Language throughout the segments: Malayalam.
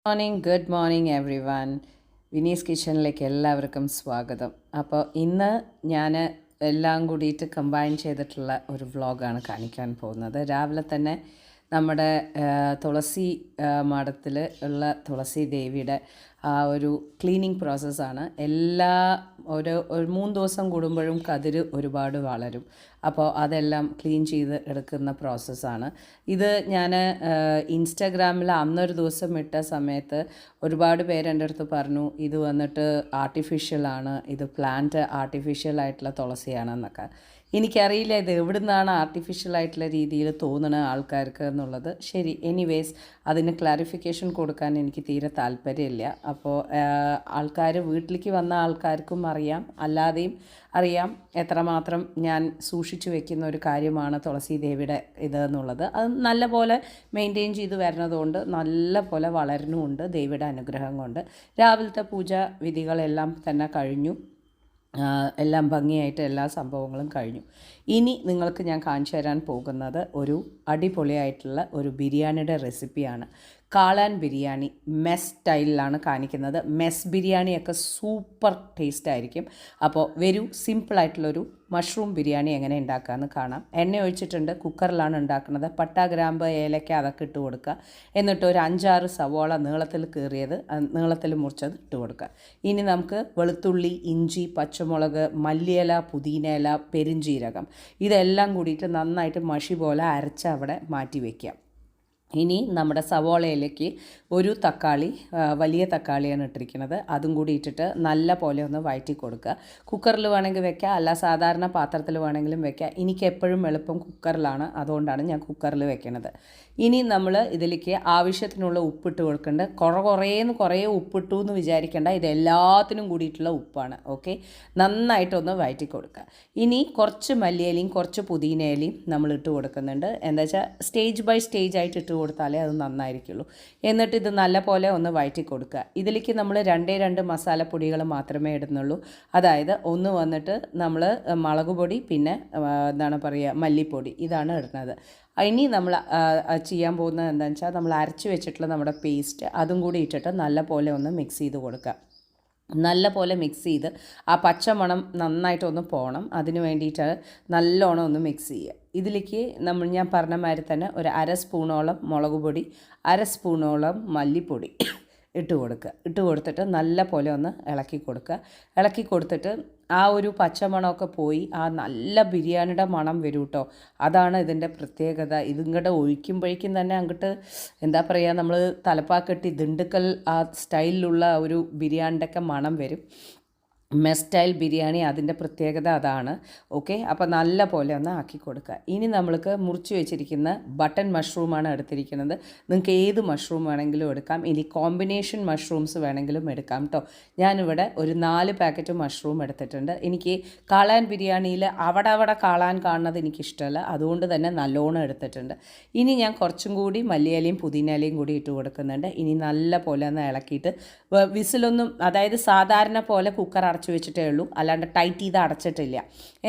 Good morning every one. Vinees കിച്ചണിലേക്ക് എല്ലാവർക്കും സ്വാഗതം. അപ്പോൾ ഇന്ന് ഞാൻ എല്ലാം കൂടിയിട്ട് കമ്പൈൻ ചെയ്തിട്ടുള്ള ഒരു വ്ളോഗാണ് കാണിക്കാൻ പോകുന്നത്. രാവിലെ തന്നെ നമ്മുടെ തുളസി മഠത്തിൽ ഉള്ള തുളസി ദേവിയുടെ ആ ഒരു ക്ലീനിങ് പ്രോസസ്സാണ്. ഒരു 3 ദിവസം കൂടുമ്പോഴും കതിര് ഒരുപാട് വളരും. അപ്പോൾ അതെല്ലാം ക്ലീൻ ചെയ്ത് എടുക്കുന്ന പ്രോസസ്സാണ് ഇത്. ഞാൻ ഇൻസ്റ്റാഗ്രാമിൽ അന്നൊരു ദിവസം ഇട്ട സമയത്ത് ഒരുപാട് പേര് എൻ്റെ അടുത്ത് പറഞ്ഞു, ഇത് വന്നിട്ട് ആർട്ടിഫിഷ്യലാണ്, ഇത് പ്ലാന്റ് ആർട്ടിഫിഷ്യലായിട്ടുള്ള തുളസിയാണെന്നൊക്കെ. എനിക്കറിയില്ല ഇത് എവിടെ നിന്നാണ് ആർട്ടിഫിഷ്യലായിട്ടുള്ള രീതിയിൽ തോന്നുന്ന ആൾക്കാർക്ക് എന്നുള്ളത്. ശരി, എനിവേസ് അതിന് ക്ലാരിഫിക്കേഷൻ കൊടുക്കാൻ എനിക്ക് തീരെ താല്പര്യമില്ല. അപ്പോൾ ആൾക്കാർ വീട്ടിലേക്ക് വന്ന ആൾക്കാർക്കും അറിയാം, അല്ലാതെയും അറിയാം എത്രമാത്രം ഞാൻ സൂക്ഷിച്ചു വെക്കുന്ന ഒരു കാര്യമാണ് തുളസി ദേവിയുടെ ഇത് എന്നുള്ളത്. അത് നല്ല പോലെ മെയിൻറ്റെയിൻ ചെയ്ത് വരുന്നതുകൊണ്ട് നല്ല പോലെ വളരുന്നുമുണ്ട് ദേവിയുടെ അനുഗ്രഹം കൊണ്ട്. രാവിലത്തെ പൂജാ വിധികളെല്ലാം തന്നെ കഴിഞ്ഞു, എല്ലാം ഭംഗിയായിട്ട് എല്ലാ സംഭവങ്ങളും കഴിഞ്ഞു. ഇനി നിങ്ങൾക്ക് ഞാൻ കാണിച്ചു തരാൻ പോകുന്നത് ഒരു അടിപൊളിയായിട്ടുള്ള ഒരു ബിരിയാണിയുടെ റെസിപ്പിയാണ്. കാളാൻ ബിരിയാണി മെസ് സ്റ്റൈലിലാണ് കാണിക്കുന്നത്. മെസ് ബിരിയാണിയൊക്കെ സൂപ്പർ ടേസ്റ്റ് ആയിരിക്കും. അപ്പോൾ വരൂ, സിമ്പിളായിട്ടുള്ളൊരു മഷ്റൂം ബിരിയാണി എങ്ങനെ ഉണ്ടാക്കാമെന്ന് കാണാം. എണ്ണ ഒഴിച്ചിട്ടുണ്ട്, കുക്കറിലാണ് ഉണ്ടാക്കുന്നത്. പട്ട, ഗ്രാമ്പ്, ഏലക്ക അതൊക്കെ ഇട്ട് കൊടുക്കുക. എന്നിട്ട് ഒരു 5-6 സവോള നീളത്തിൽ കീറിയത്, നീളത്തിൽ മുറിച്ചത് ഇട്ട് കൊടുക്കുക. ഇനി നമുക്ക് വെളുത്തുള്ളി, ഇഞ്ചി, പച്ചമുളക്, മല്ലിയില, പുതിനയില, പെരിഞ്ജീരകം ഇതെല്ലാം കൂടിയിട്ട് നന്നായിട്ട് മഷി പോലെ അരച്ച് അവിടെ മാറ്റി വയ്ക്കുക. ഇനി നമ്മുടെ സവോളയിലേക്ക് ഒരു തക്കാളി, വലിയ തക്കാളിയാണ് ഇട്ടിരിക്കുന്നത്, അതും കൂടി ഇട്ടിട്ട് നല്ല പോലെ ഒന്ന് വഴറ്റി കൊടുക്കുക. കുക്കറിൽ വേണമെങ്കിൽ വെക്കുക, അല്ല സാധാരണ പാത്രത്തിൽ വേണമെങ്കിലും വെക്കുക. എനിക്ക് എപ്പോഴും എളുപ്പം കുക്കറിലാണ്, അതുകൊണ്ടാണ് ഞാൻ കുക്കറിൽ വെക്കുന്നത്. ഇനി നമ്മൾ ഇതിലേക്ക് ആവശ്യത്തിനുള്ള ഉപ്പിട്ട് കൊടുക്കേണ്ടത്. കുറേ ഉപ്പിട്ടു എന്ന് വിചാരിക്കേണ്ട, ഇതെല്ലാത്തിനും കൂടിയിട്ടുള്ള ഉപ്പാണ്. ഓക്കെ, നന്നായിട്ടൊന്ന് വഴറ്റി കൊടുക്കുക. ഇനി കുറച്ച് മല്ലിയിലയും കുറച്ച് പുതിനയിലയും നമ്മൾ ഇട്ട് കൊടുക്കുന്നുണ്ട്. എന്താ വെച്ചാൽ സ്റ്റേജ് ബൈ സ്റ്റേജ് ആയിട്ട് ഇട്ട് കൊടുത്താലേ അത് നന്നായിരിക്കുള്ളൂ. എന്നിട്ട് ഇത് നല്ല പോലെ ഒന്ന് വഴറ്റി കൊടുക്കുക. ഇതിലേക്ക് നമ്മൾ 2 മസാലപ്പൊടികൾ മാത്രമേ ഇടുന്നുള്ളൂ. അതായത് ഒന്ന് വന്നിട്ട് നമ്മൾ മുളക് പൊടി, പിന്നെ എന്താണ് പറയുക, മല്ലിപ്പൊടി, ഇതാണ് ഇടുന്നത്. ഇനി നമ്മൾ ചെയ്യാൻ പോകുന്നത് എന്താണെന്ന് വെച്ചാൽ നമ്മൾ അരച്ച് വെച്ചിട്ടുള്ള നമ്മുടെ പേസ്റ്റ് അതും കൂടി ഇട്ടിട്ട് നല്ല പോലെ ഒന്ന് മിക്സ് ചെയ്ത് കൊടുക്കുക. നല്ല പോലെ മിക്സ് ചെയ്ത് ആ പച്ചമണം നന്നായിട്ടൊന്ന് പോകണം. അതിന് വേണ്ടിയിട്ട് നല്ലോണം ഒന്ന് മിക്സ് ചെയ്യുക. ഇതിലേക്ക് ഞാൻ പറഞ്ഞ മാതിരി തന്നെ ഒരു 1/2 സ്പൂണോളം മുളക് പൊടി, 1/2 സ്പൂണോളം മല്ലിപ്പൊടി ഇട്ട് കൊടുത്തിട്ട് നല്ല പോലെ ഒന്ന് ഇളക്കി കൊടുത്തിട്ട് ആ ഒരു പച്ചമണമൊക്കെ പോയി ആ നല്ല ബിരിയാണിയുടെ മണം വരും കേട്ടോ. അതാണ് ഇതിൻ്റെ പ്രത്യേകത. ഇതിങ്ങോട്ട് ഒഴിക്കുമ്പോഴേക്കും തന്നെ അങ്ങോട്ട് എന്താ പറയുക, നമ്മൾ തലപ്പാക്കെട്ടി ദിണ്ടുക്കൽ ആ സ്റ്റൈലിലുള്ള ഒരു ബിരിയാണിയുടെയൊക്കെ മണം വരും. മെസ് സ്റ്റൈൽ ബിരിയാണി അതിൻ്റെ പ്രത്യേകത അതാണ്. ഓക്കെ, അപ്പോൾ നല്ല പോലെ ഒന്ന് ആക്കി കൊടുക്കുക. ഇനി നമ്മൾക്ക് മുറിച്ച് വെച്ചിരിക്കുന്ന ബട്ടൺ മഷ്റൂമാണ് എടുത്തിരിക്കുന്നത്. നിങ്ങൾക്ക് ഏത് മഷ്റൂം വേണമെങ്കിലും എടുക്കാം. ഇനി കോമ്പിനേഷൻ മഷ്റൂംസ് വേണമെങ്കിലും എടുക്കാം കേട്ടോ. ഞാനിവിടെ ഒരു 4 പാക്കറ്റ് മഷ്റൂം എടുത്തിട്ടുണ്ട്. എനിക്ക് കാളാൻ ബിരിയാണിയിൽ അവിടെ കാളാൻ കാണുന്നത് എനിക്കിഷ്ടമല്ല, അതുകൊണ്ട് തന്നെ നല്ലോണം എടുത്തിട്ടുണ്ട്. ഇനി ഞാൻ കുറച്ചും കൂടി മല്ലിയിലയും പുതിനയിലയും കൂടി ഇട്ട് കൊടുക്കുന്നുണ്ട്. ഇനി നല്ല പോലെ ഒന്ന് ഇളക്കിയിട്ട് വിസിലൊന്നും, അതായത് സാധാരണ പോലെ കുക്കർ അടച്ചു വെച്ചിട്ടേ ഉള്ളൂ, അല്ലാണ്ട് ടൈറ്റ് ചെയ്ത് അടച്ചിട്ടില്ല.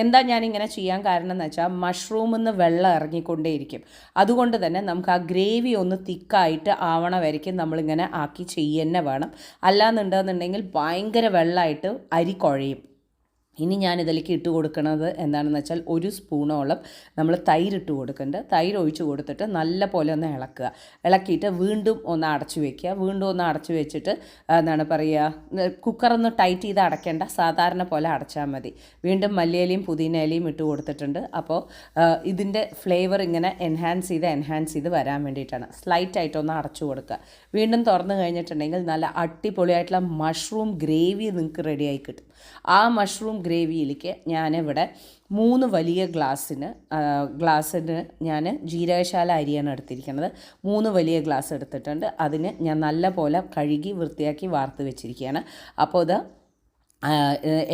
എന്താ ഞാനിങ്ങനെ ചെയ്യാൻ കാരണം എന്ന് വെച്ചാൽ മഷ്റൂമിൽ നിന്ന് വെള്ളം ഇറങ്ങിക്കൊണ്ടേയിരിക്കും. അതുകൊണ്ട് തന്നെ നമുക്ക് ആ ഗ്രേവി ഒന്ന് തിക്കായിട്ട് ആവണ വരയ്ക്കും നമ്മളിങ്ങനെ ആക്കി ചെയ്യുന്നെ വേണം. അല്ലാന്നുണ്ടെന്നുണ്ടെങ്കിൽ ഭയങ്കര വെള്ളമായിട്ട് അരി കുഴയും. ഇനി ഞാനിതിലേക്ക് ഇട്ട് കൊടുക്കുന്നത് എന്താണെന്ന് വെച്ചാൽ 1 സ്പൂണോളം നമ്മൾ തൈര് ഇട്ട് കൊടുക്കുന്നുണ്ട്. തൈര് ഒഴിച്ച് കൊടുത്തിട്ട് നല്ല പോലെ ഒന്ന് ഇളക്കിയിട്ട് വീണ്ടും ഒന്ന് അടച്ചു വെച്ചിട്ട് എന്താണ് പറയുക, കുക്കറൊന്ന് ടൈറ്റ് ചെയ്ത് അടയ്ക്കേണ്ട, സാധാരണ പോലെ അടച്ചാൽ മതി. വീണ്ടും മല്ലിയിലയും പുതിനയിലയും ഇട്ട് കൊടുത്തിട്ടുണ്ട്. അപ്പോൾ ഇതിൻ്റെ ഫ്ലേവർ ഇങ്ങനെ എൻഹാൻസ് ചെയ്ത് വരാൻ വേണ്ടിയിട്ടാണ്. സ്ലൈറ്റായിട്ടൊന്ന് അടച്ചു കൊടുക്കുക. വീണ്ടും തുറന്നു കഴിഞ്ഞിട്ടുണ്ടെങ്കിൽ നല്ല അടിപൊളിയായിട്ടുള്ള മഷ്റൂം ഗ്രേവി നിങ്ങൾക്ക് റെഡിയായി കിട്ടും. ആ മഷ്റൂം ഗ്രേവിയിലേക്ക് ഞാനിവിടെ 3 വലിയ ഗ്ലാസ്സിന് ഞാൻ ജീരകശാല അരിയാണ് എടുത്തിരിക്കുന്നത്. 3 വലിയ ഗ്ലാസ് എടുത്തിട്ടുണ്ട്. അതിന് ഞാൻ നല്ല പോലെ കഴുകി വൃത്തിയാക്കി വാർത്ത് വെച്ചിരിക്കുകയാണ്. അപ്പോൾ ഇത്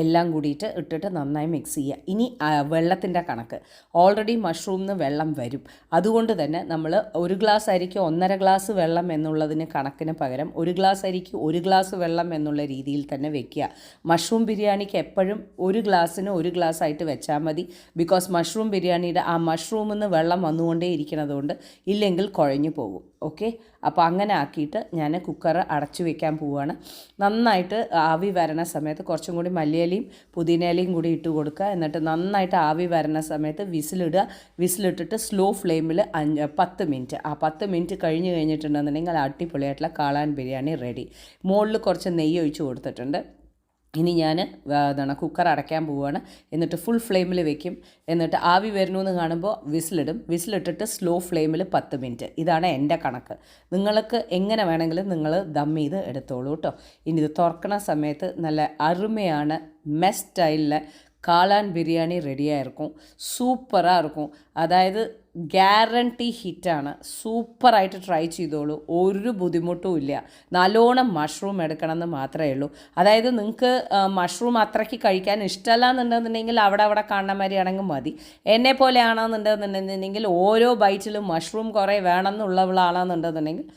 എല്ലാം കൂടിയിട്ട് ഇട്ടിട്ട് നന്നായി മിക്സ് ചെയ്യുക. ഇനി വെള്ളത്തിൻ്റെ കണക്ക്, ഓൾറെഡി മഷ്റൂമിൽ നിന്ന് വെള്ളം വരും. അതുകൊണ്ട് തന്നെ നമ്മൾ 1 ഗ്ലാസ് അരിക്ക് 1.5 ഗ്ലാസ് വെള്ളം എന്നുള്ളതിന് കണക്കിന് പകരം 1 ഗ്ലാസ് അരിക്ക് 1 ഗ്ലാസ് വെള്ളം എന്നുള്ള രീതിയിൽ തന്നെ വെക്കുക. മഷ്റൂം ബിരിയാണിക്ക് എപ്പോഴും 1 ഗ്ലാസ്സിന് 1 ഗ്ലാസ് ആയിട്ട് വെച്ചാൽ മതി. ബിക്കോസ് മഷ്റൂം ബിരിയാണിയുടെ ആ മഷ്റൂമിൽ നിന്ന് വെള്ളം വന്നുകൊണ്ടേ ഇരിക്കുന്നതുകൊണ്ട് ഇല്ലെങ്കിൽ കുഴഞ്ഞു പോകും. ഓക്കെ. അപ്പോൾ അങ്ങനെ ആക്കിയിട്ട് ഞാൻ കുക്കർ അടച്ചു വെക്കാൻ പോവുകയാണ്. നന്നായിട്ട് ആവി വരണ സമയത്ത് കുറച്ചും കൂടി മല്ലിയിലയും പുതിനയിലയും കൂടി ഇട്ട് കൊടുക്കുക. എന്നിട്ട് നന്നായിട്ട് ആവി വരണ സമയത്ത് വിസിലിട്ടിട്ട് സ്ലോ ഫ്ലെയിമിൽ 10 മിനിറ്റ്. ആ 10 മിനിറ്റ് കഴിഞ്ഞിട്ടുണ്ടെന്നുണ്ടെങ്കിൽ അടിപൊളിയായിട്ടുള്ള കാളാൻ ബിരിയാണി റെഡി. മുകളിൽ കുറച്ച് നെയ്യ് ഒഴിച്ച് കൊടുത്തിട്ടുണ്ട്. ഇനി ഞാൻ കുക്കർ അടയ്ക്കാൻ പോവുകയാണ്. എന്നിട്ട് ഫുൾ ഫ്ലെയിമിൽ വെക്കും. എന്നിട്ട് ആവി വരണമെന്ന് കാണുമ്പോൾ വിസിലിട്ടിട്ട് സ്ലോ ഫ്ലെയിമിൽ 10 മിനിറ്റ്. ഇതാണ് എൻ്റെ കണക്ക്. നിങ്ങൾക്ക് എങ്ങനെ വേണമെങ്കിലും നിങ്ങൾ ദം ചെയ്ത് എടുത്തോളൂ കേട്ടോ. ഇനി ഇത് തുറക്കണ സമയത്ത് നല്ല അരുമയാണ് മെസ് സ്റ്റൈലിൽ காளான் பிரியாணி ரெடியாக இருக்கும். സൂപ്പറാக இருக்கும். അതായത് ഗ്യാരണ്ടി ഹിറ്റാണ്. സൂപ്പറായിട്ട് ട്രൈ ചെയ്തോളൂ. ഒരു ബുദ്ധിമുട്ടും ഇല്ല. നല്ലോണം മഷ്റൂം എടുക്കണമെന്ന് മാത്രമേ ഉള്ളൂ. അതായത് നിങ്ങൾക്ക് മഷ്റൂം അത്രയ്ക്ക് കഴിക്കാൻ ഇഷ്ടമല്ല എന്നുണ്ടെന്നുണ്ടെങ്കിൽ അവിടെ കാണുന്ന മാതിരി ആണെങ്കിൽ മതി. എന്നെ പോലെ ആണെന്നുണ്ടെന്നുണ്ടെന്നുണ്ടെങ്കിൽ ഓരോ ബൈറ്റിലും മഷ്റൂം കുറേ വേണമെന്നുള്ളവളാണെന്നുണ്ടെന്നുണ്ടെങ്കിൽ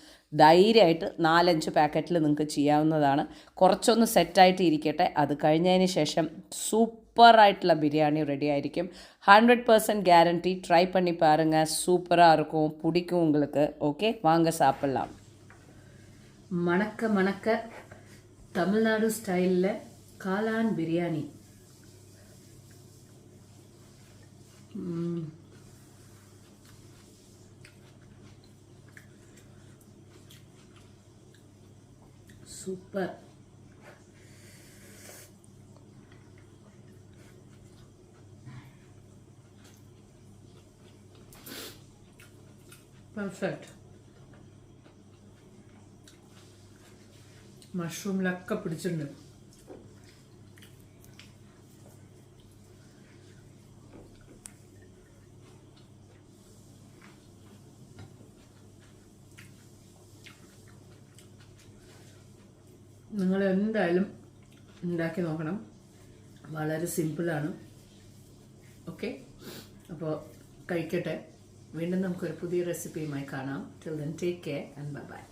ധൈര്യമായിട്ട് 4-5 പാക്കറ്റിൽ നിങ്ങൾക്ക് ചെയ്യാവുന്നതാണ്. കുറച്ചൊന്ന് സെറ്റായിട്ട് ഇരിക്കട്ടെ. അത് കഴിഞ്ഞതിന് ശേഷം சூப்பராയിട്ടുള്ള பிரியாணி ரெடி ஆയിരിக்கும். 100% கேரண்டி. ட்ரை பண்ணி பாருங்கள். சூப்பராக இருக்கும். பிடிக்கும் உங்களுக்கு. ஓகே, வாங்க சாப்பிட்லாம். மணக்க தமிழ்நாடு ஸ்டைலில் காளான் பிரியாணி. சூப்பர். പെർഫെക്റ്റ്. മഷ്റൂമിലൊക്കെ പിടിച്ചിട്ടുണ്ട്. നിങ്ങൾ എന്തായാലും ഉണ്ടാക്കി നോക്കണം. വളരെ സിമ്പിളാണ്. ഓക്കെ, അപ്പോൾ കഴിക്കട്ടെ. വീണ്ടും നമുക്കൊരു പുതിയ റെസിപ്പിയുമായി കാണാം. Till then take care and bye bye.